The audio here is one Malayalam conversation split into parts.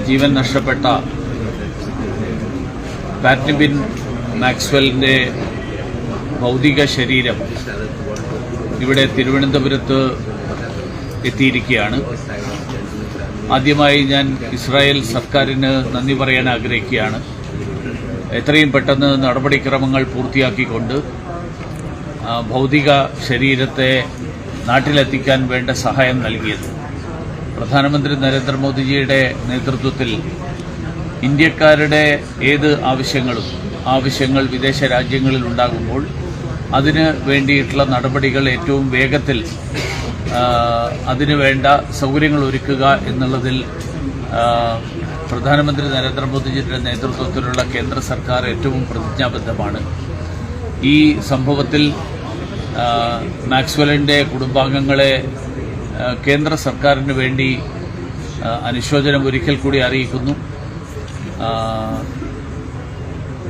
ജീവൻ നഷ്ടപ്പെട്ട പാറ്റ്നിബിൻ മാക്സ്വെലിൻ്റെ ഭൗതിക ശരീരം ഇവിടെ തിരുവനന്തപുരത്ത് എത്തിയിരിക്കുകയാണ്. ആദ്യമായി ഞാൻ ഇസ്രായേൽ സർക്കാരിന് നന്ദി പറയാൻ ആഗ്രഹിക്കുകയാണ്. എത്രയും പെട്ടെന്ന് നടപടിക്രമങ്ങൾ പൂർത്തിയാക്കിക്കൊണ്ട് ഭൗതിക ശരീരത്തെ നാട്ടിലെത്തിക്കാൻ വേണ്ട സഹായം നൽകിയത്. പ്രധാനമന്ത്രി നരേന്ദ്രമോദിജിയുടെ നേതൃത്വത്തിൽ ഇന്ത്യക്കാരുടെ ഏത് ആവശ്യങ്ങൾ വിദേശ രാജ്യങ്ങളിൽ ഉണ്ടാകുമ്പോൾ അതിന് വേണ്ടിയിട്ടുള്ള നടപടികൾ ഏറ്റവും വേഗത്തിൽ അതിനുവേണ്ട സൗകര്യങ്ങൾ ഒരുക്കുക എന്നുള്ളതിൽ പ്രധാനമന്ത്രി നരേന്ദ്രമോദിജിയുടെ നേതൃത്വത്തിലുള്ള കേന്ദ്ര സർക്കാർ ഏറ്റവും പ്രതിജ്ഞാബദ്ധമാണ്. ഈ സംഭവത്തിൽ മാക്സ്വെലിൻ്റെ കുടുംബാംഗങ്ങളെ കേന്ദ്ര സർക്കാരിന് വേണ്ടി അനുശോചനം ഒരിക്കൽ കൂടി അറിയിക്കുന്നു.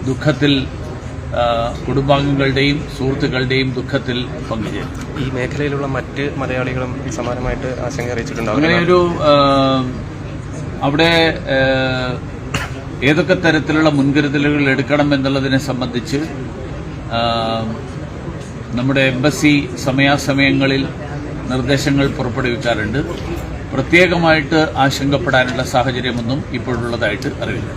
ദുഃഖത്തിൽ കുടുംബാംഗങ്ങളുടെയും സുഹൃത്തുക്കളുടെയും ദുഃഖത്തിൽ പങ്കുചേരും. ഈ മേഖലയിലുള്ള മറ്റ് മലയാളികളും സമാനമായിട്ട് ആശങ്ക അറിയിച്ചിട്ടുണ്ടാവും. അങ്ങനെയൊരു അവിടെ ഏതൊക്കെ തരത്തിലുള്ള മുൻകരുതലുകൾ എടുക്കണം എന്നുള്ളതിനെ സംബന്ധിച്ച് നമ്മുടെ എംബസി സമയാസമയങ്ങളിൽ നിർദ്ദേശങ്ങൾ പുറപ്പെടുവിക്കാറുണ്ട്. പ്രത്യേകമായിട്ട് ആശങ്കപ്പെടാനുള്ള സാഹചര്യമൊന്നും ഇപ്പോഴുള്ളതായിട്ട് അറിവില്ല.